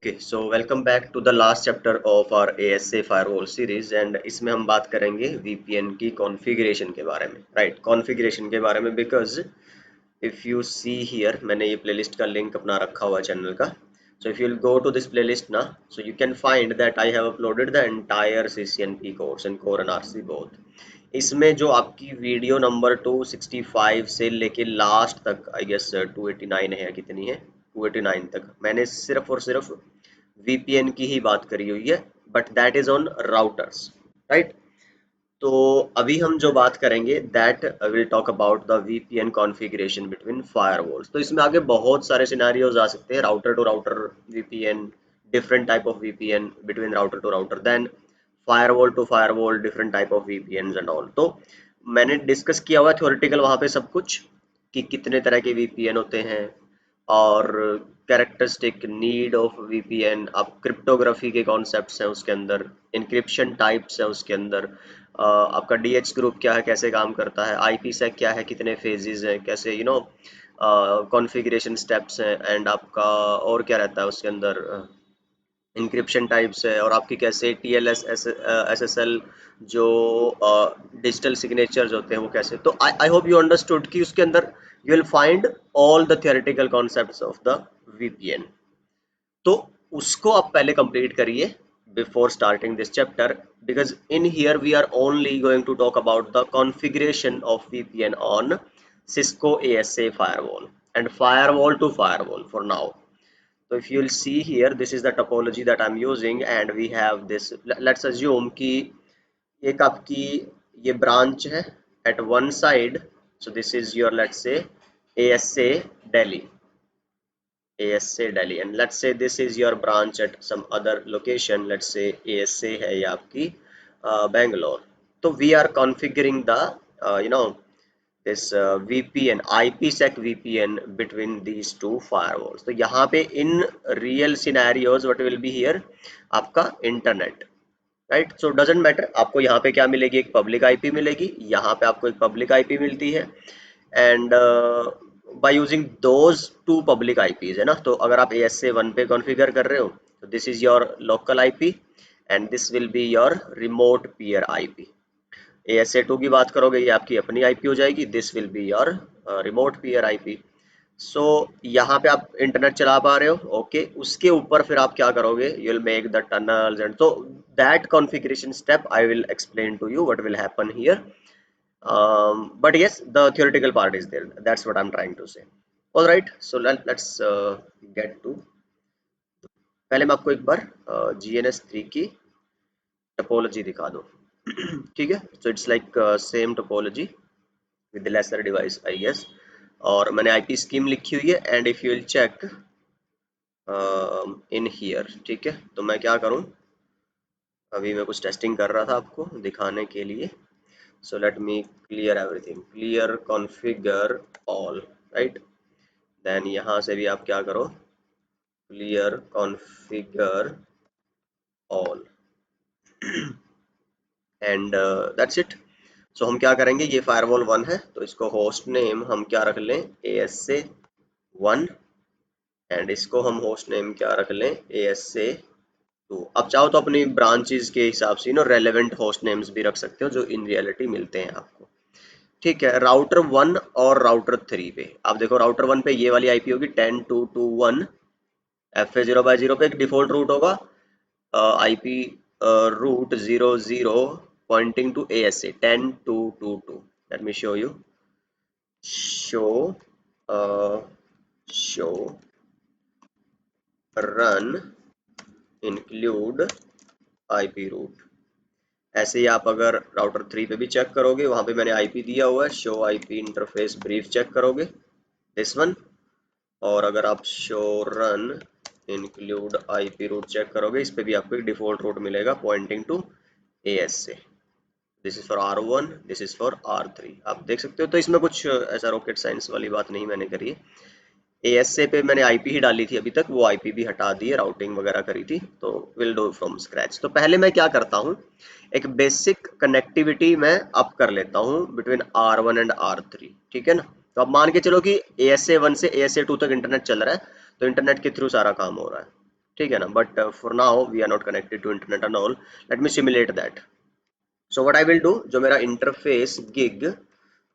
Okay so welcome back to the last chapter of our ASA firewall series and इसमें हम बात करेंगे VPN की कॉन्फ़िगरेशन के बारे में, राइट? कॉन्फ़िगरेशन के बारे में because if you see here, मैंने ये प्लेलिस्ट का लिंक अपना रखा हुआ है चैनल का. So if you'll go to this playlist now, so you can find that I have uploaded the entire CCNP course and Core and RC both. इसमें जो आपकी वीडियो नंबर 265 से लेके लास्ट तक आई गेस 289 है या कितनी है, 289 तक मैंने सिर्फ और सिर्फ VPN की ही बात करी हुई है, but that is on routers, right? तो अभी हम जो बात करेंगे that will talk about the VPN configuration between firewalls. तो इसमें आगे बहुत सारे सिनेरियोज आ सकते हैं, router to router VPN, different type of VPN between router to router, then firewall to firewall, different type of VPNs and all. तो मैंने डिस्कस किया हुआ थ्योरेटिकल वहाँ पे सब कुछ कि कितने तरह के VPN होते हैं और कैरेक्टरिस्टिक नीड ऑफ VPN, आप क्रिप्टोग्राफी के कॉन्सेप्ट्स हैं उसके अंदर, इंक्रिप्शन टाइप्स है उसके अंदर, आपका DH ग्रुप क्या है, कैसे काम करता है, IPsec क्या है, कितने फेजेस हैं, कैसे कॉन्फ़िगरेशन स्टेप्स हैं, एंड आपका और क्या रहता है उसके अंदर, इंक्रिप्शन टाइप्स है, और आपकी कैसे TLS SSL जो डिजिटल सिग्नेचर्स होते हैं वो कैसे. तो आई होप यू अंडरस्टूड कि उसके अंदर you will find all the theoretical concepts of the VPN. तो उसको आप पहले कंप्लीट करिए before starting this chapter, because in here we are only going to talk about the configuration of VPN on Cisco ASA firewall and firewall to firewall for now. So if you'll see here, this is the topology that I'm using and we have this. Let's assume कि एक आपकी ये branch है at one side. So this is your, let's say, ASA Delhi, and let's say this is your branch at some other location. Let's say ASA है या आपकी Bangalore. तो we are configuring the this VPN, IPsec VPN between these two firewalls. तो यहाँ पे in real scenarios what will be here, आपका internet, right? So doesn't matter आपको यहाँ पे क्या मिलेगी, एक पब्लिक IP मिलेगी, यहाँ पे आपको एक पब्लिक IP मिलती है, and by using those two public IPs है ना. तो अगर आप ASA 1 पे कॉन्फ़िगर कर रहे हो तो this is your local IP and this will be your remote peer IP. ASA 2 की बात करोगे, ये आपकी अपनी IP हो जाएगी, this will be your remote peer IP. सो यहाँ पे आप इंटरनेट चला पा रहे हो, ओके. उसके ऊपर फिर आप क्या करोगे, you will make the tunnels and so that configuration step I will explain to you what will happen here. But yes, the theoretical part is there, that's what I'm trying to say. All right, so let's get to, पहले मैं आपको एक बार GNS3 की topology दिखा दूं. ठीक है, so it's like same topology with the lesser device I guess, और मैंने IP स्कीम लिखी हुई है and if you will check in here, ठीक है. तो मैं क्या करूं, अभी मैं कुछ टेस्टिंग कर रहा था आपको दिखाने के लिए. So let me clear everything, clear configure all, right. Then यहाँ से भी आप क्या करो, clear configure all and that's it. So हम क्या करेंगे, ये फायरवॉल 1 है तो इसको होस्ट नेम हम क्या रख लें, ASA 1, एंड इसको हम होस्ट नेम क्या रख लें, ASA 2. अब चाहो तो अपनी ब्रांचेस के हिसाब से रेलेवेंट होस्ट नेम्स भी रख सकते हो जो इन रियलिटी मिलते हैं आपको, ठीक है. राउटर 1 और राउटर 3 पे आप देखो, राउटर 1 पे ये वाली IP होगी 10.2.2.1, FA0/0 पे एक डिफॉल्ट रूट होगा, IP root 00 pointing to ASA 10.2.2.2. let me show you, show run include IP root. ऐसे ही आप अगर राउटर 3 पे भी चेक करोगे, वहां पे मैंने IP दिया हुआ है, show IP interface brief check करोगे, दिस वन. और अगर आप show run include IP route check करोगे, इस पे भी आपको एक डिफॉल्ट रूट मिलेगा pointing to ASA. This is for R1, this is for R3, आप देख सकते हो. तो इसमें कुछ ऐसा रॉकेट साइंस वाली बात नहीं मैंने करी है. ASA पे मैंने IP ही डाली थी अभी तक, वो IP भी हटा दी है, राउटिंग वगैरह करी थी, तो विल डू फ्रॉम स्क्रैच. तो पहले मैं क्या करता हूँ, एक बेसिक कनेक्टिविटी मैं अप कर लेता हूँ बिटवीन R1 एंड R3, ठीक है ना. तो अब मान के चलो कि ASA 1 से ASA 2 तक इंटरनेट चल रहा है, तो इंटरनेट के थ्रू सारा काम हो रहा है. ठीक है ना, but for now we are not connected to internet and all, let me simulate that. So what I will do, जो मेरा इंटरफेस गिग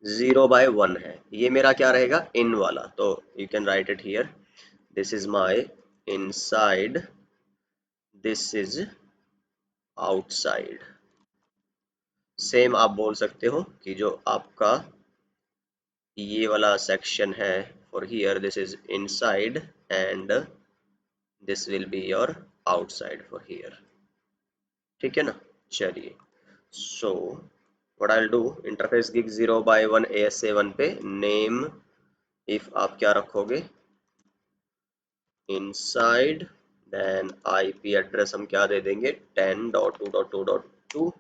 0/1 है, ये मेरा क्या रहेगा, इन वाला, तो you can write it here, this is my inside, this is outside. Same आप बोल सकते हो कि जो आपका ये वाला सेक्शन है, for here this is inside and this will be your outside for here, ठीक है ना। चलिए, सो what I will do, interface gig 0/1 ASA1 पे नेम इफ आप क्या रखोगे, इनसाइड, देन आईपी एड्रेस हम क्या दे देंगे, 10.2.2.2,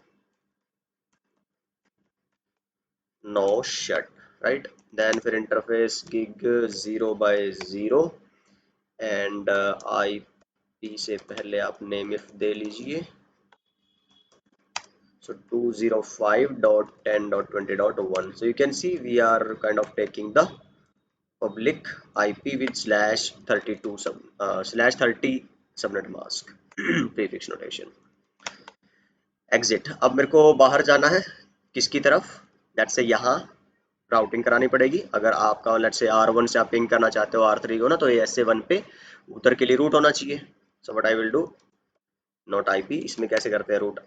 नो शट, राइट। देन फिर इंटरफेस गिग 0/0 एंड आईपी से पहले आप नेम इफ दे लीजिए, so 205.10.20.1, so you can see we are kind of taking the public IP with /32 /30 subnet mask prefix notation। Exit, अब मेरे को बाहर जाना है, किसकी तरफ, लेट्स से यहाँ राउटिंग करानी पड़ेगी। अगर आपका लेट्स से R1 से आप पिंग करना चाहते हो R3 को ना, तो ये SA1 पे उधर के लिए रूट होना चाहिए। सो what I will do, not IP, इसमें कैसे करते हैं, रूट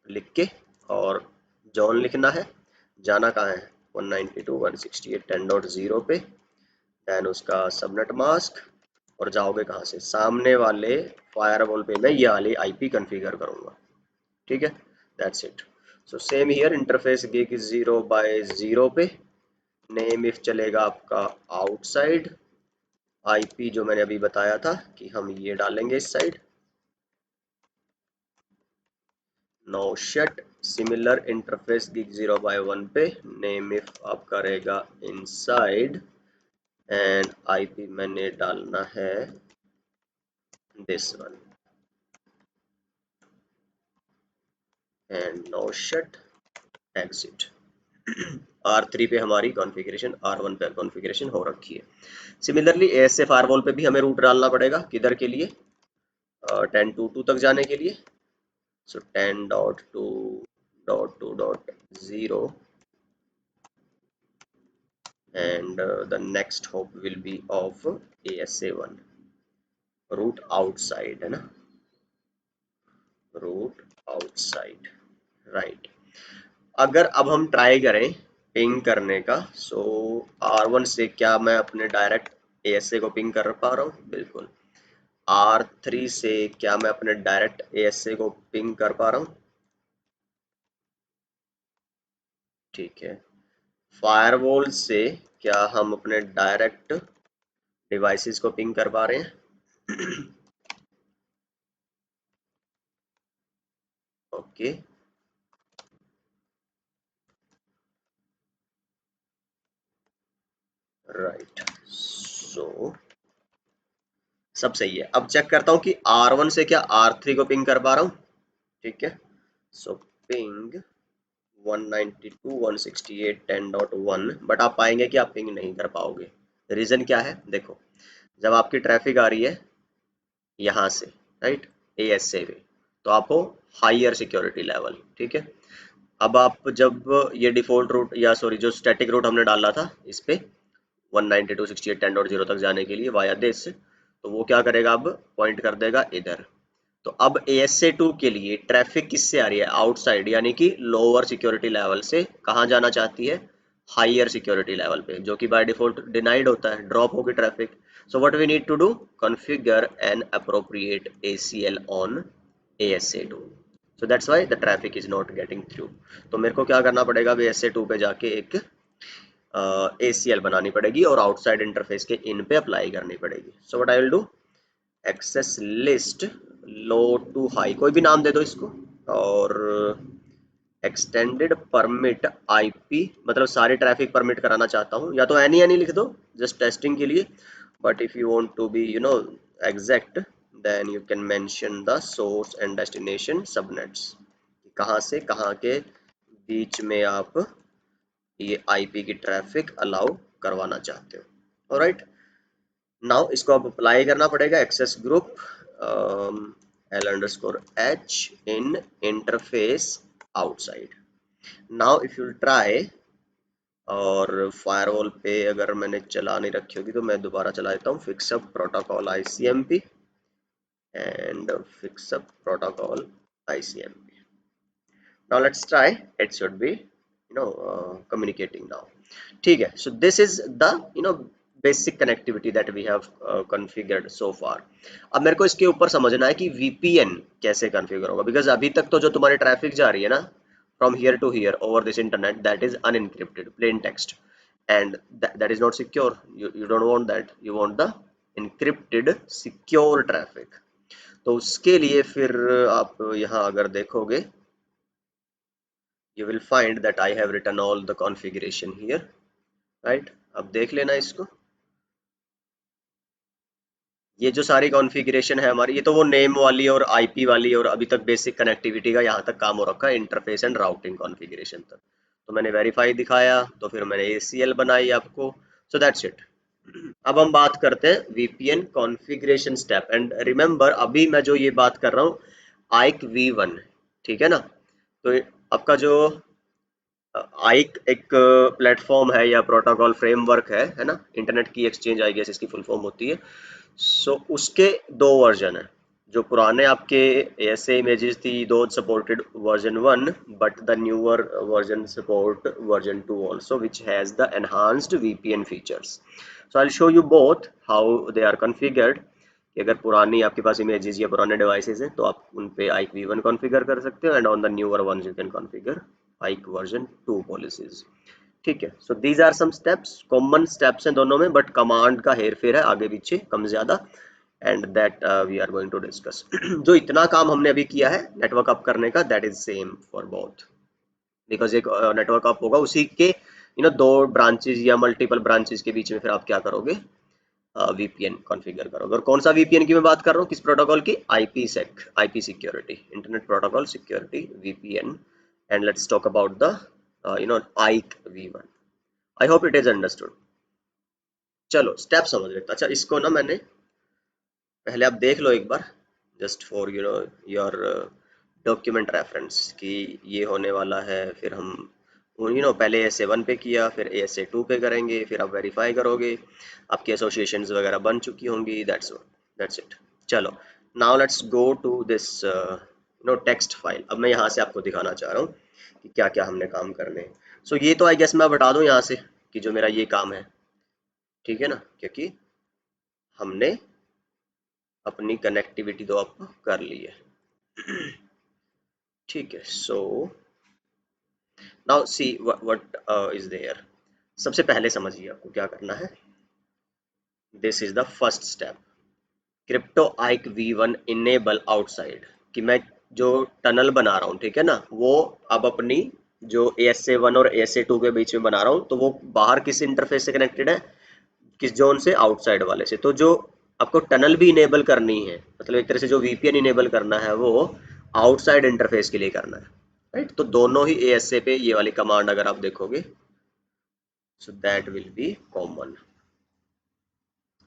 लिख के और जॉन लिखना है, जाना कहाँ है, 192.168.10.0 पे, देन उसका सबनेट मास्क, और जाओगे कहाँ से, सामने वाले फायरवॉल पे मैं ये वाली आईपी कॉन्फ़िगर करूंगा, ठीक है, that's it. So same here, interface gig 0/0 पे नेम इफ चलेगा आपका आउटसाइड, आईपी जो मैंने अभी बताया था कि हम ये डालेंगे इस side, no shut. Similar interface gig 0/1 पे नेम इफ आपका रहेगा इनसाइड एंड आईपी मैंने डालना है this one and no shut, exit. R3 पे हमारी कॉन्फ़िगरेशन R1 पे कॉन्फ़िगरेशन हो रखी है। सिमिलरली ASA फायरवॉल पे भी हमें रूट डालना पड़ेगा, किधर के लिए, 10.2.2 तक जाने के लिए, so 10.2.2.0 and the next hop will be of ASA1, route outside है ना, रूट आउटसाइड, राइट। अगर अब हम ट्राई करें पिंग करने का, सो R1 से क्या मैं अपने डायरेक्ट ASA को पिंग कर पा रहा हूँ, बिल्कुल। R3 से क्या मैं अपने डायरेक्ट ASA को पिंग कर पा रहा हूँ, ठीक है। फायरवॉल से क्या हम अपने डायरेक्ट डिवाइसेस को पिंग कर पा रहे हैं ओके, राइट। सो सब सही है। अब चेक करता हूँ कि R1 से क्या R3 को पिंग कर पा रहा हूँ, ठीक है। सो पिंग 192.168.10.1, बट आप पाएंगे कि आप पिंग नहीं कर पाओगे। रीजन क्या है, देखो, जब आपकी ट्रैफिक आ रही है यहाँ से, राइट, ASA पे, तो आप हो हायर सिक्योरिटी लेवल, ठीक है। अब आप जब ये डिफॉल्ट रूट या सॉरी जो स्टैटिक रूट हमने डाला था इस पे 192.168.10.0 तक जाने के लिए वाया दिस, तो वो क्या करेगा, अब पॉइंट कर देगा इधर। तो अब ASA2 के लिए ट्रैफिक किससे आ रही है, आउटसाइड, यानी कि लोअर सिक्योरिटी लेवल से कहाँ जाना चाहती है, हायर सिक्योरिटी लेवल पे, जो कि बाय डिफॉल्ट डिनाइड होता है, ड्रॉप होगी traffic. So what we need to do, configure an appropriate ACL on ASA2, so that's why the traffic is not getting through. तो मेरे को क्या करना पड़ेगा, ASA2 पे जाके एक ACL बनानी पड़ेगी और आउटसाइड इंटरफेस के इन पे अप्लाई करनी पड़ेगी। So what I will do, access list low to high, कोई भी नाम दे दो इसको, और एक्सटेंडेड परमिट आईपी, मतलब सारे ट्रैफिक परमिट कराना चाहता हूँ, या तो एनी लिख दो जस्ट टेस्टिंग के लिए, but if you want to be exact, then you can mention the source and destination subnets, कहाँ से कहाँ के बीच में आप ये आईपी की ट्रैफिक अलाउ करवाना चाहते हो। ऑलराइट, नाउ इसको अब अप्लाई करना पड़ेगा, access group L underscore H in interface outside. Now if you try, और फायरवॉल पे अगर मैंने चला नहीं रखी होगी तो मैं दोबारा चला देता हूँ, fix up protocol ICMP and fixup protocol ICMP. Now let's try. It should be communicating now. ठीक है. So this is the basic connectivity that we have configured so far. अब मेरे को इसके ऊपर समझना है कि VPN कैसे कॉन्फ़िगर होगा, बिकॉज अभी तक तो जो तुम्हारी ट्रैफिक जा रही है ना from here to here over this internet, that is unencrypted plain text, and that is not secure. You don't want that. You want the encrypted secure traffic. तो उसके लिए फिर आप यहाँ अगर देखोगे, you will find that I have written all the configuration here, right? अब देख लेना इसको. ये जो सारी कॉन्फ़िगरेशन है हमारी, ये तो वो नेम वाली और आईपी वाली और अभी तक बेसिक कनेक्टिविटी का यहाँ तक काम हो रखा है, इंटरफेस एंड राउटिंग कॉन्फ़िगरेशन तक. तो मैंने वेरीफाई दिखाया, तो फिर मैंने ACL बनाई आपको. So that's it. अब हम बात करते हैं VPN configuration step. And remember, अभी मैं जो ये बात कर रहा हूँ आइक V1, ठीक है ना. तो आपका जो आइक एक प्लेटफॉर्म है या प्रोटोकॉल फ्रेमवर्क है ना, इंटरनेट की एक्सचेंज आई गेस इसकी फुल फॉर्म होती है. सो उसके दो वर्जन है. जो पुराने आपके ऐसे इमेजेस थी, दो supported version 1, but the newer version support version 2 also, which has the enhanced VPN features. So I'll show you both how they are configured. कि अगर पुरानी आपके पास इमेजेस या पुराने डिवाइसेस हैं तो आप उन पे आइक V1 कॉन्फ़िगर कर सकते हो, and on the newer ones you can configure IKE version 2 policies. ठीक है. So these are some steps, common steps हैं दोनों में, बट कमांड का हेर फेर है आगे पीछे कम ज्यादा, and that we are going to discuss. जो इतना काम हमने अभी किया है नेटवर्क अप करने का, that is same for both, because एक नेटवर्क अप होगा उसी के दो ब्रांचेस या मल्टीपल ब्रांचेस के बीच में फिर आप क्या करोगे, VPN कॉन्फ़िगर करोगे. और कौन सा VPN की मैं बात कर रहा हूँ, किस प्रोटोकॉल की, IPsec, IP security, internet protocol security VPN. And let's talk about the आइक V1. I hope it is understood. चलो स्टेप समझ लेते. अच्छा, इसको ना मैंने पहले आप देख लो एक बार, just for your document reference कि ये होने वाला है. फिर हम पहले SA1 पे किया, फिर SA2 पे करेंगे, फिर आप वेरीफाई करोगे, आपकी एसोसिएशंस वगैरह बन चुकी होंगी. That's it. चलो, now let's go to this text file. अब मैं यहाँ से आपको दिखाना चाह रहा हूँ कि क्या क्या हमने काम करने हैं. सो ये तो आई गेस मैं बता दूँ यहाँ से कि जो मेरा ये काम है, ठीक है ना, क्योंकि हमने अपनी कनेक्टिविटी तो आप कर ली है. ठीक है. So now see what is there. सबसे पहले समझिए आपको क्या करना है. This is the first step, crypto IKE V1 enable outside. कि मैं जो टनल बना रहा हूँ, ठीक है ना, वो अब अपनी जो ASA1 और ASA2 के बीच में बना रहा हूँ, तो वो बाहर किस इंटरफेस से कनेक्टेड है, किस जोन से, आउटसाइड वाले से. तो जो आपको टनल भी इनेबल करनी है, मतलब एक तरह से जो VPN इनेबल करना है वो आउटसाइड इंटरफेस के लिए करना है, राइट. तो दोनों ही ASA पे ये वाली कमांड अगर आप देखोगे, so that will be common.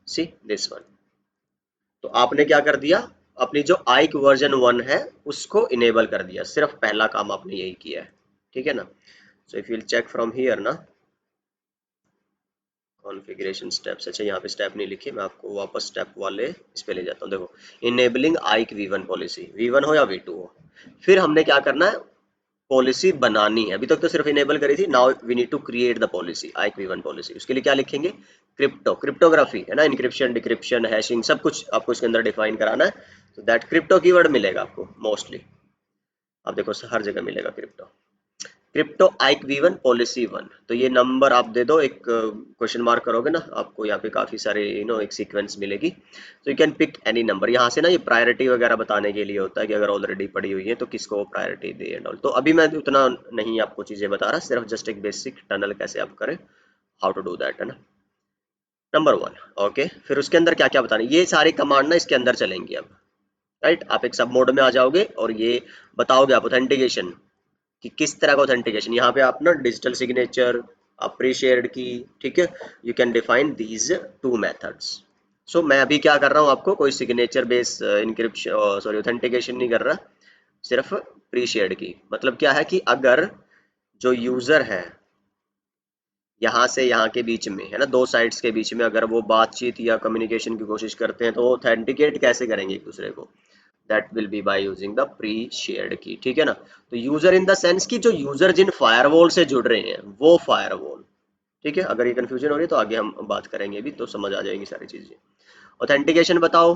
See this one. तो आपने क्या कर दिया, अपनी जो आइक वर्जन 1 है उसको इनेबल कर दिया. सिर्फ पहला काम आपने यही किया है, ठीक है ना. So if you will check from here ना, कॉन्फ़िगरेशन स्टेप्स. अच्छा, यहाँ पे स्टेप नहीं लिखे, मैं आपको वापस स्टेप वाले इस पे ले जाता हूँ. देखो, इनेबलिंग आइक V1 पॉलिसी, V1 हो या V2 हो. फिर हमने क्या करना है, पॉलिसी बनानी है. अभी तक तो सिर्फ इनेबल करी थी, now we need to create the policy, IKE V1 policy. उसके लिए क्या लिखेंगे, क्रिप्टोग्राफी है ना, इनक्रिप्शन, डिक्रिप्शन, हैशिंग, सब कुछ आपको इसके अंदर डिफाइन कराना है. तो दैट क्रिप्टो कीवर्ड मिलेगा आपको मोस्टली, आप देखो हर जगह मिलेगा क्रिप्टो आइक V1 पॉलिसी 1. तो ये नंबर आप दे दो, एक क्वेश्चन मार्क करोगे ना, आपको यहाँ पे काफी सारे एक सीक्वेंस मिलेगी. तो you can pick any number. यहाँ से ना ये प्रायोरिटी वगैरह बताने के लिए होता है कि अगर ऑलरेडी पड़ी हुई है तो किसको प्रायोरिटी दे एंड ऑल. तो अभी मैं उतना नहीं आपको चीजें बता रहा, सिर्फ जस्ट एक बेसिक टनल कैसे आप करें, हाउ टू डू दैट, है ना. नंबर 1. ओके, फिर उसके अंदर क्या क्या बताना, ये सारी कमांड ना इसके अंदर चलेंगी अब, राइट. आप एक सब मोड में आ जाओगे और ये बताओगे आप ऑथेंटिकेशन कि किस तरह का ऑथेंटिकेशन. यहाँ पे आप ना डिजिटल सिग्नेचर, प्री शेयर्ड की, ठीक है, you can define these 2 methods. So मैं अभी क्या कर रहा हूँ, आपको कोई signature base encryption sorry authentication नहीं कर रहा, सिर्फ प्री शेयर्ड की। मतलब क्या है कि अगर जो यूजर है यहाँ से यहाँ के बीच में है ना, दो साइड्स के बीच में अगर वो बातचीत या कम्युनिकेशन की कोशिश करते हैं तो वो ऑथेंटिकेट कैसे करेंगे एक दूसरे को, that will be by using the pre shared की। ठीक है ना। तो यूजर इन द सेंस की जो यूजर जिन फायरवॉल से जुड़ रहे हैं वो फायरवॉल। ठीक है, अगर ये कंफ्यूजन हो रही है तो आगे हम बात करेंगे, अभी तो समझ आ जाएगी सारी चीजें। ऑथेंटिकेशन बताओ,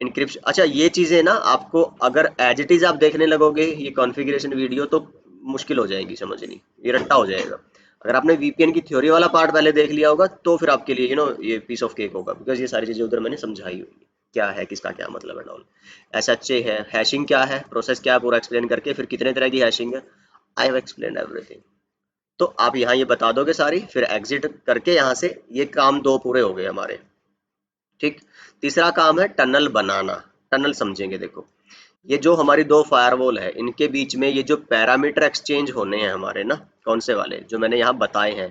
इनक्रिप्शन। अच्छा ये चीजें ना आपको अगर एज इट इज आप देखने लगोगे ये कॉन्फ़िगरेशन वीडियो तो मुश्किल हो जाएगी समझनी, ये रट्टा हो जाएगा। अगर आपने वीपीएन की थ्योरी वाला पार्ट पहले देख लिया होगा तो फिर आपके लिए ये पीस ऑफ केक होगा, बिकॉज ये सारी चीजें उधर मैंने समझाई हुई है, क्या है किसका क्या मतलब है डॉल। SHA है, हैशिंग क्या है, प्रोसेस क्या है, पूरा एक्सप्लेन करके फिर कितने तरह की हैशिंग है, आई हैव एक्सप्लेन एवरीथिंग। तो आप यहाँ ये बता दोगे सारी, फिर एग्जिट करके यहाँ से, ये काम दो पूरे हो गए हमारे। ठीक। तीसरा काम है टनल बनाना। टनल समझेंगे, देखो ये जो हमारी दो फायरवॉल है इनके बीच में ये जो पैरामीटर एक्सचेंज होने हैं हमारे ना, कौन से वाले जो मैंने यहाँ बताए हैं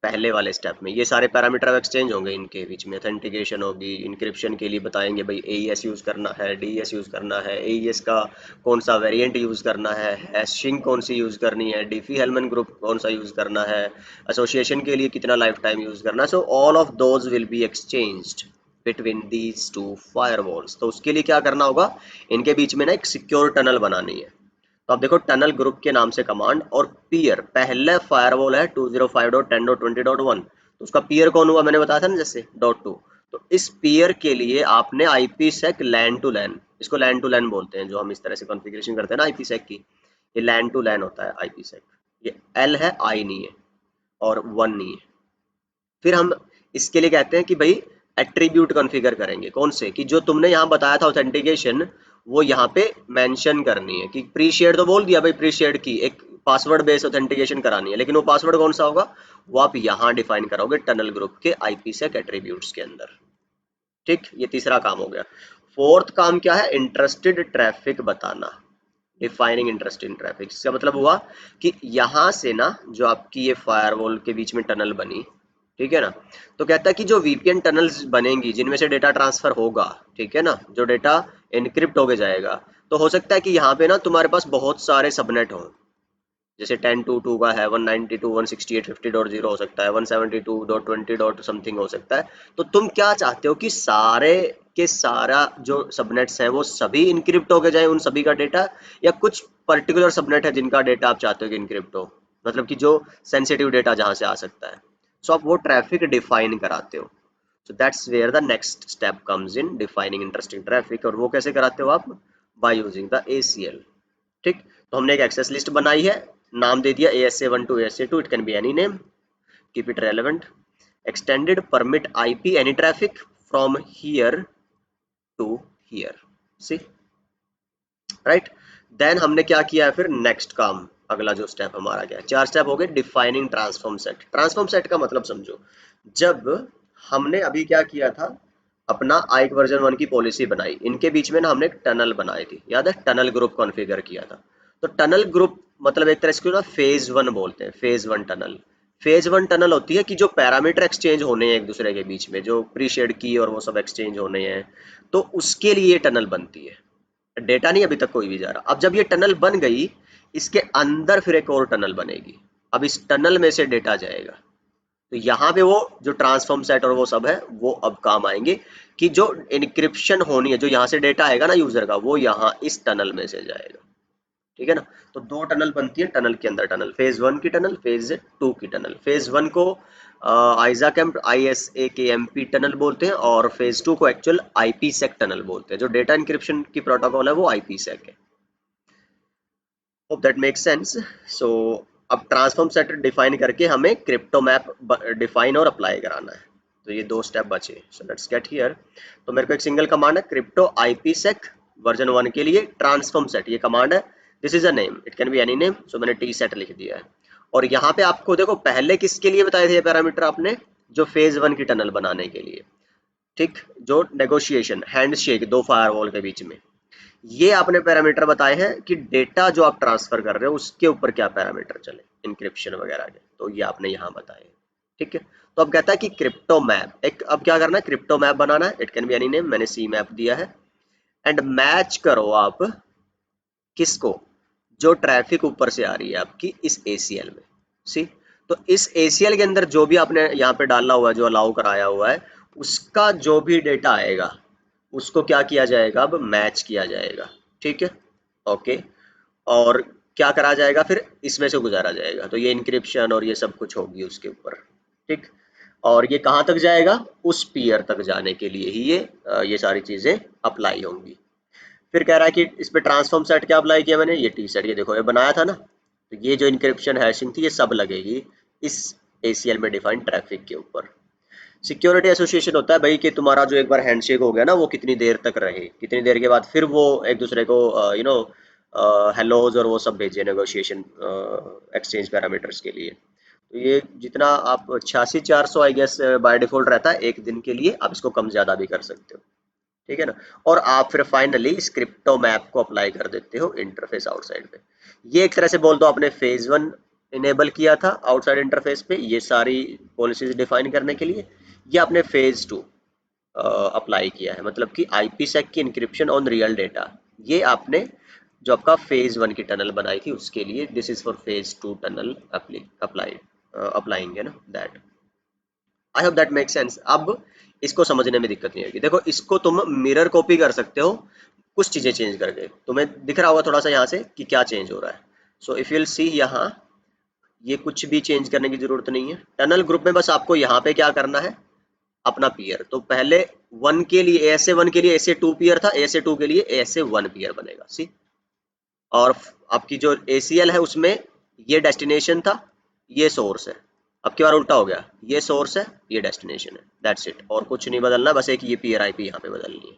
पहले वाले स्टेप में, ये सारे पैरामीटर एक्सचेंज होंगे इनके बीच में। ऑथेंटिकेशन होगी, इंक्रिप्शन के लिए बताएंगे भाई AES यूज करना है, DES यूज करना है, AES का कौन सा वेरिएंट यूज करना है, हैशिंग कौन सी यूज करनी है, डिफी हेलमन ग्रुप कौन सा यूज करना है, एसोसिएशन के लिए कितना लाइफ टाइम यूज करना है। So all of those will be exchanged between these two firewalls. तो उसके लिए क्या करना होगा, इनके बीच में ना एक सिक्योर टनल बनानी है। तो आप देखो टनल ग्रुप के नाम से कमांड, और पीयर पहले फायरवॉल है 205.10.20.1, तो उसका पीयर कौन हुआ, मैंने बताया था ना जैसे .2। तो इस पीयर के लिए आपने IPsec लैन टू लैन, इसको लैन टू लैन बोलते हैं जो हम इस तरह से कॉन्फ़िगरेशन करते हैं ना IPsec की, ये लैन टू लैन होता है IPsec। ये L है, I नहीं है और 1 नहीं है। फिर हम इसके लिए कहते हैं कि भाई एट्रीब्यूट कॉन्फ़िगर करेंगे, कौन से कि जो तुमने यहाँ बताया था ऑथेंटिकेशन, वो यहाँ पे मेंशन करनी है कि प्री शेयर्ड तो बोल दिया भाई, प्री शेयर्ड की एक पासवर्ड बेस्ड ऑथेंटिकेशन करानी है, लेकिन वो पासवर्ड कौन सा होगा वो आप यहाँ डिफाइन करोगे टनल ग्रुप के IPsec एट्रीब्यूट्स के अंदर। ठीक, ये तीसरा काम हो गया। फोर्थ काम क्या है, इंटरेस्टेड ट्रैफिक बताना, डिफाइनिंग इंटरेस्टेड ट्रैफिक। इसका मतलब हुआ कि यहाँ से ना जो आपकी ये फायरवॉल के बीच में टनल बनी, ठीक है ना, तो कहता है कि जो VPN टनल्स बनेंगी जिनमें से डेटा ट्रांसफर होगा, ठीक है ना, जो डेटा एनक्रिप्ट होके जाएगा, तो हो सकता है कि यहाँ पे ना तुम्हारे पास बहुत सारे सबनेट हों, जैसे 10.2.2 का है, 192.168.50.0 हो सकता है, 172.20. समथिंग हो सकता है। तो तुम क्या चाहते हो कि सारे के सारा जो सबनेट्स हैं वो सभी इनक्रिप्ट होके जाए उन सभी का डेटा, या कुछ पर्टिकुलर सबनेट है जिनका डेटा आप चाहते हो कि इनक्रिप्ट हो, मतलब कि जो सेंसिटिव डेटा जहां से आ सकता है। सो आप वो ट्रैफिक डिफाइन कराते हो। So that's where the next step comes in defining interesting traffic. और वो कैसे कराते हो आप, बाय यूजिंग द ACL। ठीक। तो हमने एक एक्सेस लिस्ट बनाई है, नाम दे दिया ASA1 to ASA2, it can be any name, keep it relevant. Extended permit IP any traffic from here to here, see right. Then हमने क्या किया है फिर नेक्स्ट काम, अगला जो स्टेप हमारा क्या है, चार स्टेप हो गए। Defining transform set. Transform set का मतलब समझो, जब हमने अभी क्या किया था, अपना आइक वर्जन 1 की पॉलिसी बनाई, इनके बीच में ना हमने एक टनल बनाई थी, याद है, टनल ग्रुप कॉन्फ़िगर किया था। तो टनल ग्रुप मतलब एक तरह से ना फेज 1 बोलते हैं, फेज 1 टनल। फेज 1 टनल होती है कि जो पैरामीटर एक्सचेंज होने हैं एक दूसरे के बीच में, जो प्री शेयर्ड की और वो सब एक्सचेंज होने हैं, तो उसके लिए ये टनल बनती है। डेटा नहीं अभी तक कोई भी जा रहा, अब जब ये टनल बन गई, इसके अंदर फिर एक और टनल बनेगी, अब इस टनल में से डेटा जाएगा। तो यहाँ पे वो जो ट्रांसफॉर्म सेट और वो सब है वो अब काम आएंगे, कि जो इनक्रिप्शन होनी है, जो यहाँ से डेटा आएगा ना यूजर का, वो यहाँ इस टनल में से जाएगा। ठीक है ना। तो दो टनल बनती है, टनल के अंदर टनल, फेज 1 की टनल, फेज 2 की टनल। फेज 1 को ISAKMP टनल बोलते हैं, और फेज 2 को एक्चुअल IPsec टनल बोलते हैं। जो डेटा इंक्रिप्शन की प्रोटोकॉल है वो IPsec है। Hope that make sense. So अब ट्रांसफॉर्म सेट डिफाइन करके हमें क्रिप्टो मैप डिफाइन और अप्लाई कराना है। तो ये दो स्टेप बचे। So let's get here. तो मेरे को एक सिंगल कमांड है, क्रिप्टो IPsec वर्जन 1 के लिए ट्रांसफॉर्म सेट, ये कमांड है। This is a name, it can be any name, so मैंने टी सेट लिख दिया है। और यहाँ पे आपको देखो पहले किसके लिए बताए थे ये पैरामीटर आपने, जो फेज 1 की टनल बनाने के लिए। ठीक, जो नेगोशिएशन हैंड शेक दो फायरवॉल के बीच में, ये आपने पैरामीटर बताए हैं कि डेटा जो आप ट्रांसफर कर रहे हो उसके ऊपर क्या पैरामीटर चले, इंक्रिप्शन वगैरह के, तो ये आपने यहाँ बताए। ठीक है। तो अब कहता है कि क्रिप्टो मैप, एक अब क्या करना है, क्रिप्टो मैप बनाना है, it can be any name, मैंने सी मैप दिया है। एंड मैच करो आप किसको, जो ट्रैफिक ऊपर से आ रही है आपकी इस एसीएल में। सी, तो इस एसीएल के अंदर जो भी आपने यहाँ पे डाला हुआ है, जो अलाउ कराया हुआ है, उसका जो भी डेटा आएगा उसको क्या किया जाएगा, अब मैच किया जाएगा। ठीक है, ओके। और क्या करा जाएगा, फिर इसमें से गुजारा जाएगा, तो ये इंक्रिप्शन और ये सब कुछ होगी उसके ऊपर। ठीक, और ये कहाँ तक जाएगा, उस पीयर तक जाने के लिए ही ये सारी चीजें अप्लाई होंगी। फिर कह रहा है कि इस पे ट्रांसफॉर्म सेट क्या अप्लाई किया मैंने, ये टी सेट, ये देखो ये बनाया था ना, तो ये जो इंक्रिप्शन हैशिंग थी ये सब लगेगी इस एसीएल में डिफाइंड ट्रैफिक के ऊपर। सिक्योरिटी एसोसिएशन होता है भाई कि तुम्हारा जो एक बार हैंडशेक हो गया ना, वो कितनी देर तक रहे, कितनी देर के बाद फिर वो एक दूसरे को हेलोज और वो सब भेजे नेगोशिएशन एक्सचेंज पैरामीटर्स के लिए। तो ये जितना आप 86,400 आई गेस बाय डिफॉल्ट रहता है एक दिन के लिए, आप इसको कम ज़्यादा भी कर सकते हो। ठीक है ना। और आप फिर फाइनली स्क्रिप्टो मैप को अप्लाई कर देते हो इंटरफेस आउटसाइड पे। ये एक तरह से बोल दो आपने फेज वन इनेबल किया था आउटसाइड इंटरफेस पे ये सारी पॉलिसीज डिफाइन करने के लिए, ये आपने फेज टू अप्लाई किया है, मतलब कि आईपीसेक की इंक्रिप्शन ऑन रियल डेटा, ये आपने जो आपका फेज वन की टनल बनाई थी उसके लिए, this is for phase two tunnel applied applying है ना, that. I hope that make sense. अब इसको समझने में दिक्कत नहीं आएगी। देखो इसको तुम मिरर कॉपी कर सकते हो कुछ चीजें चेंज करके, तुम्हें दिख रहा होगा थोड़ा सा यहाँ से कि क्या चेंज हो रहा है। सो इफ यूल सी यहाँ, ये कुछ भी चेंज करने की जरूरत नहीं है। टनल ग्रुप में बस आपको यहाँ पे क्या करना है, अपना पीयर। तो पहले वन के लिए ऐसे वन के लिए ऐसे टू पीयर था, ऐसे टू के लिए ऐसे वन पीयर बनेगा। सी, और आपकी जो एसीएल है उसमें ये डेस्टिनेशन था, ये सोर्स है। अब की बार उल्टा हो गया, ये सोर्स है, ये डेस्टिनेशन है, दैट्स इट। और कुछ नहीं बदलना, बस एक ये पीयर आईपी यहाँ पे बदलनी है।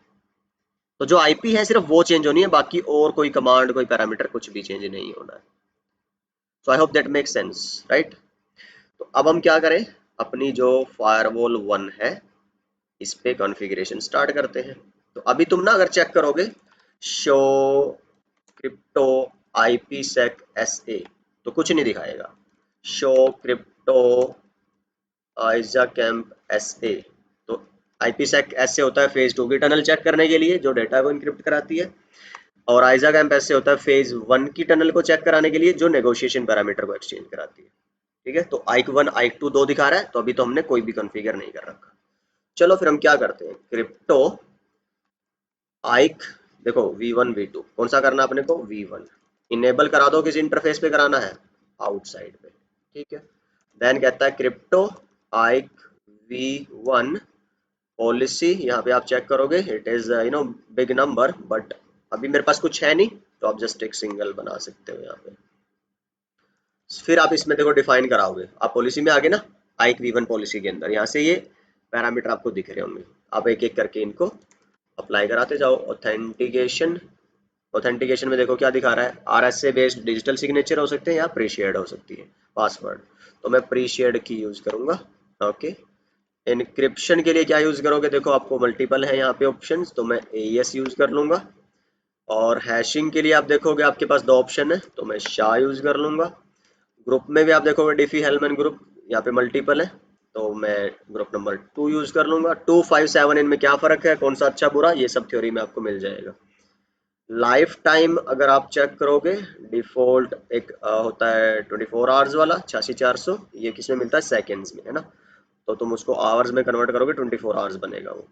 तो जो आईपी है सिर्फ वो चेंज होनी है, बाकी और कोई कमांड कोई पैरामीटर कुछ भी चेंज नहीं होना है। So I hope that make sense, right. तो अब हम क्या करें, अपनी जो फायरवॉल वन है इस पे कॉन्फ़िगरेशन स्टार्ट करते हैं। तो अभी तुम ना अगर चेक करोगे शो क्रिप्टो आईपीसेक एसए, तो कुछ नहीं दिखाएगा। शो क्रिप्टो आइजा कैंप एसए, तो आईपीसेक एसए होता है फेज टू की टनल चेक करने के लिए जो डेटा को इनक्रिप्ट कराती है, और आइजा कैंप एसए होता है फेज वन की टनल को चेक कराने के लिए जो नेगोशिएशन पैरामीटर को एक्सचेंज कराती है। ठीक है, तो आइक वन आइक टू दो दिखा रहा है, तो अभी तो हमने कोई भी कॉन्फ़िगर नहीं कर रखा। चलो फिर हम क्या करते हैं, क्रिप्टो आइक, देखो V1 V2 कौन सा करना है अपने को, V1 इनेबल करा दो, किस इंटरफेस पे कराना है, आउटसाइड पे। ठीक है, देन कहता है क्रिप्टो आइक V1 पॉलिसी, यहाँ पे आप चेक करोगे it is big number, but अभी मेरे पास कुछ है नहीं, तो आप जस्ट एक सिंगल बना सकते हो यहाँ पे। फिर आप इसमें देखो डिफाइन कराओगे, आप पॉलिसी में आगे ना, आइक V1 पॉलिसी के अंदर यहाँ से ये पैरामीटर आपको दिख रहे होंगे, आप एक एक करके इनको अप्लाई कराते जाओ। ऑथेंटिकेशन, ऑथेंटिकेशन में देखो क्या दिखा रहा है, आरएसए बेस्ड डिजिटल सिग्नेचर हो सकते हैं या प्री शेयर्ड हो सकती है पासवर्ड, तो मैं प्री शेयर्ड की यूज करूंगा। ओके, इनक्रिप्शन के लिए क्या यूज करोगे, देखो आपको मल्टीपल है यहाँ पे ऑप्शंस, तो मैं एईएस यूज कर लूंगा। और हैशिंग के लिए आप देखोगे आपके पास दो ऑप्शन है, तो मैं शा यूज कर लूंगा। ग्रुप में भी आप देखोगे डिफी हेलमैन ग्रुप, यहाँ पे मल्टीपल है, तो मैं ग्रुप नंबर 2 यूज कर लूंगा। 257 इनमें क्या फर्क है, कौन सा अच्छा बुरा, ये सब थ्योरी में आपको मिल जाएगा। लाइफ टाइम अगर आप चेक करोगे, डिफॉल्ट एक होता है 24 आवर्स वाला 86,400, ये किसमें मिलता है, सेकेंड्स में है ना, तो तुम उसको आवर्स में कन्वर्ट करोगे 24 आवर्स बनेगा वो,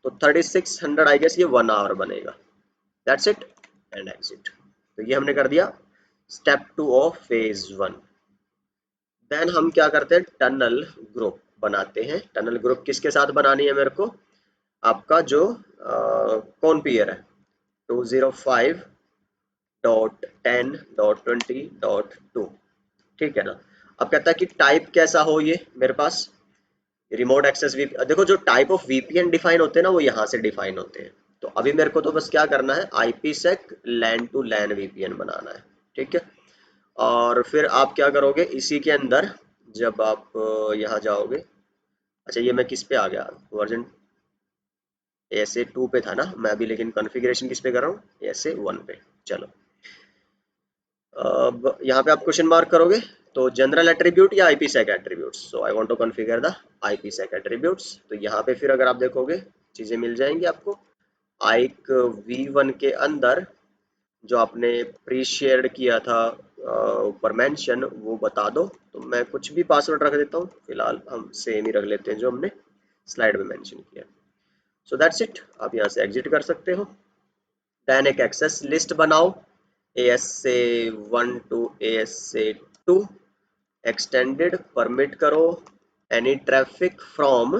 तो 3600 आई गेस ये 1 आवर बनेगा। That's it and exit. तो ये हमने कर दिया step two of phase one. Then हम क्या करते हैं, टनल ग्रुप बनाते हैं। टनल ग्रुप किसके साथ बनानी है मेरे को, आपका जो कौन पीयर है 205.10.20.2, ठीक है ना। अब कहता है कि टाइप कैसा हो, ये मेरे पास रिमोट एक्सेस वीपी, देखो जो टाइप ऑफ वीपीएन डिफाइन होते हैं ना वो यहाँ से डिफाइन होते हैं। तो अभी मेरे को तो बस क्या करना है, IPsec LAN to LAN VPN बनाना है। ठीक है, और फिर आप क्या करोगे इसी के अंदर, जब आप यहाँ जाओगे, अच्छा ये मैं किस पे आ गया, वर्जन ऐसे टू पे था ना मैं अभी, लेकिन कॉन्फ़िगरेशन किस पे कर रहा हूँ, ऐसे वन पे। चलो अब यहाँ पे आप क्वेश्चन मार्क करोगे, तो जनरल एट्रीब्यूट या IPsec attributes, so I want to configure the IPsec attributes. तो यहाँ पे फिर अगर आप देखोगे चीज़ें मिल जाएंगी आपको। आइक V1 के अंदर जो आपने प्री शेयर्ड किया था ऊपर मेंशन, वो बता दो। तो मैं कुछ भी पासवर्ड रख देता हूँ, फिलहाल हम सेम ही रख लेते हैं जो हमने स्लाइड में मेंशन किया। सो दैट्स इट, आप यहाँ से एग्जिट कर सकते हो। देन एक एक्सेस लिस्ट बनाओ ASA1 to ASA2, extended permit करो any traffic from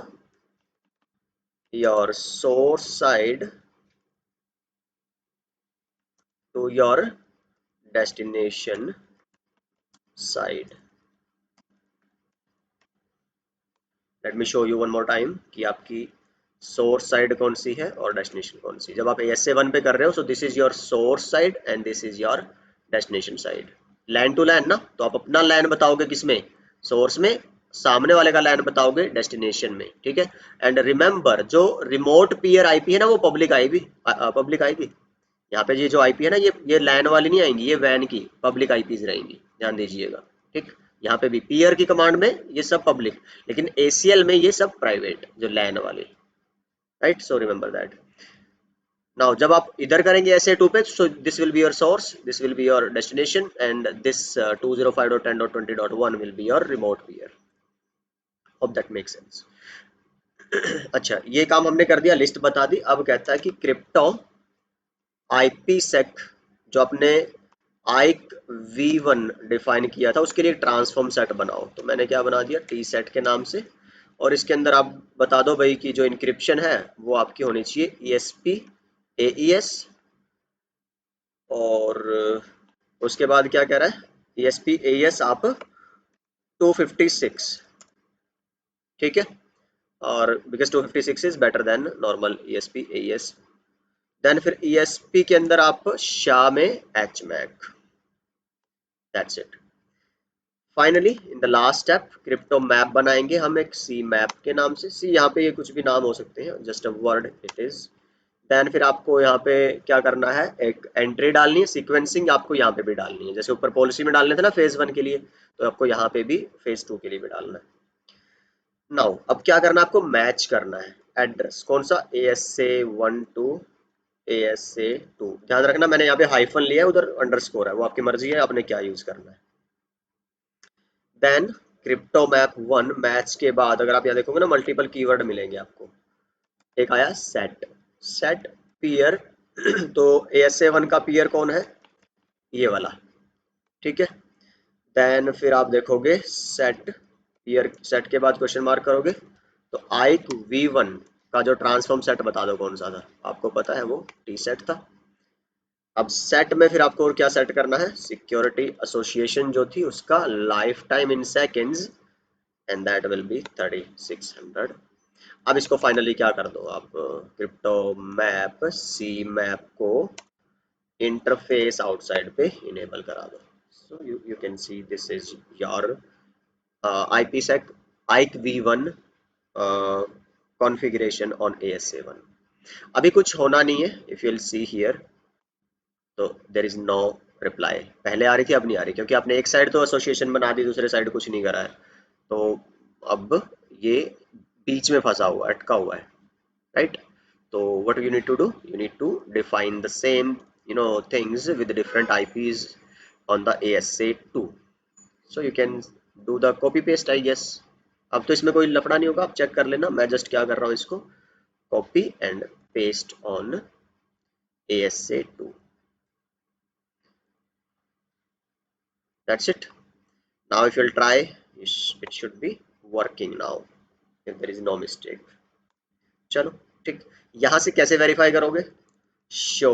your source side to your destination side. Let me show you one more time कि आपकी सोर्स साइड कौन सी है और डेस्टिनेशन कौन सी। जब आप ASA1 पे कर रहे हो, so this is your source side and this is your destination side. LAN to LAN ना, तो आप अपना लैन बताओगे किसमें, सोर्स में, सामने वाले का लैन बताओगे डेस्टिनेशन में, ठीक है। एंड रिमेंबर, जो रिमोट पीयर आईपी है ना, वो पब्लिक आईपी, पब्लिक आईपी। यहाँ पे ये जो आईपी है ना, ये लैन वाली नहीं आएंगी, ये वैन की पब्लिक आईपीज रहेंगी, ध्यान दीजिएगा, ठीक। यहाँ पे भी पीयर की कमांड में ये सब पब्लिक, लेकिन ACL में ये सब प्राइवेट, जो लैन वाले, right. So remember that. Now जब आप इधर करेंगे SA2 पे, so this will be your source, this will be your destination and this 205.10.20.1 will be your remote peer. Hope that make sense. अच्छा, ये काम हमने कर दिया, लिस्ट बता दी। अब कहता है कि क्रिप्टो IPsec जो अपने आइक V1 डिफाइन किया था, उसके लिए ट्रांसफॉर्म सेट बनाओ। तो मैंने क्या बना दिया, टी सेट के नाम से। और इसके अंदर आप बता दो भाई कि जो इंक्रिप्शन है वो आपकी होनी चाहिए ESP AES। और उसके बाद क्या कह रहा है, ESP AES आप 256, ठीक है। और because 256 is better than normal ESP AES। Then फिर ESP के अंदर आप शाह में HMAC, that's it. Finally in the last step crypto map बनाएंगे हम एक सी मैप के नाम से। सी यहाँ पे ये कुछ भी नाम हो सकते हैं, just a word it is. Then फिर आपको यहाँ पे क्या करना है, एक एंट्री डालनी है, सीक्वेंसिंग आपको यहाँ पे भी डालनी है। जैसे ऊपर पॉलिसी में डालने थे ना फेज 1 के लिए, तो आपको यहाँ पे भी फेज 2 के लिए भी डालना है। नाउ अब क्या करना है, आपको मैच करना है एड्रेस, कौन सा, ASA1 टू ASA2। ध्यान रखना मैंने यहाँ पे हाइफन लिया है, उधर अंडरस्कोर है, वो आपकी मर्जी है आपने क्या यूज करना है। देन क्रिप्टो मैप 1 मैच के बाद अगर आप यहाँ देखोगे ना, मल्टीपल कीवर्ड मिलेंगे आपको। एक आया सेट, सेट पीयर। तो ASA1 का पीयर कौन है, ये वाला, ठीक है। देन फिर आप देखोगे सेट पीयर, सेट के बाद क्वेश्चन मार्क करोगे, तो आइक V1 का जो ट्रांसफॉर्म सेट बता दो कौन सा था, आपको पता है वो टी सेट था। अब सेट में फिर आपको और क्या सेट करना है, सिक्योरिटी एसोसिएशन जो थी उसका life time in seconds and that will be 3600। अब इसको फाइनली क्या कर दो आप, क्रिप्टो मैप सी मैप को इंटरफेस आउटसाइड पे इनेबल करा दो। So you can see this is your IPsec आइक V1 कॉन्फ़िगरेशन ऑन ASA1। अभी कुछ होना नहीं है, if you will see here, तो देर इज नो रिप्लाई। पहले आ रही थी, अब नहीं आ रही, क्योंकि आपने एक साइड तो एसोसिएशन बना दी, दूसरे साइड कुछ नहीं करा है। तो अब ये बीच में फंसा हुआ, अटका हुआ है, राइट। तो what you need to do, you need to define the same things with different IPs on the ASA2, so you can do the copy paste I guess। अब तो इसमें कोई लफड़ा नहीं होगा, आप चेक कर लेना। मैं जस्ट क्या कर रहा हूँ, इसको copy and paste on ASA2, that's it। Now if you'll try, it should be working now if there is no mistake। चलो ठीक, यहां से कैसे वेरीफाई करोगे, शो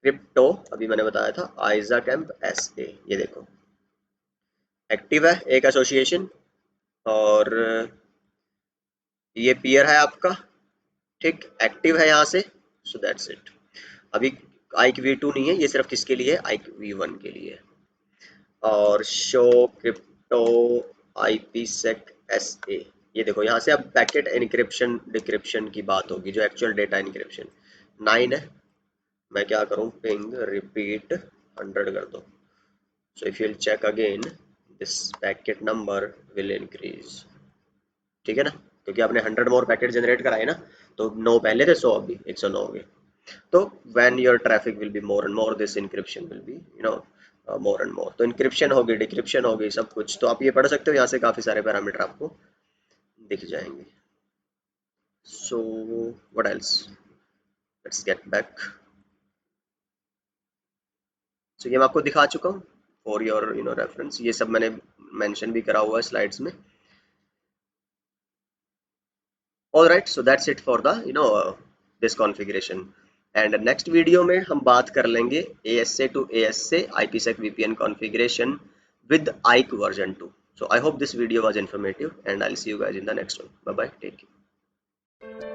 क्रिप्टो, अभी मैंने बताया था ISACamp SA, ये देखो एक्टिव है एक एसोसिएशन, और ये पीयर है आपका, ठीक, एक्टिव है यहाँ से। So that's it. अभी आइक V2 नहीं है, ये सिर्फ किसके लिए है, आइक V1 के लिए। और शो क्रिप्टो IPsec SA, ये देखो यहाँ से अब पैकेट एनक्रिप्शन डिक्रिप्शन की बात होगी, जो एक्चुअल डेटा एनक्रिप्शन 9 है। मैं क्या करूँ, पिंग रिपीट 100 कर दो। So if you'll check again, this packet number will increase. ठीक है ना, क्योंकि आपने 100 मोर पैकेट जनरेट कराए ना, तो 9 पहले थे, 100 अभी 109 हो गए. तो when your traffic will be more and more, this encryption will be more and more. तो encryption होगी, decryption होगी, सब कुछ. तो आप ये पढ़ सकते हो, यहाँ से काफी सारे पैरामीटर आपको दिख जाएंगे. So what else? Let's get back. So ये मैं आपको दिखा चुका हूँ for your reference. ये सब मैंने मेंशन भी करा हुआ है स्लाइड्स में. All right, so that's it for the this configuration. And next video में हम बात कर लेंगे ASA to ASA IPsec VPN configuration with IKE version 2. So I hope this video was informative, and I'll see you guys in the next one. Bye bye. Take care.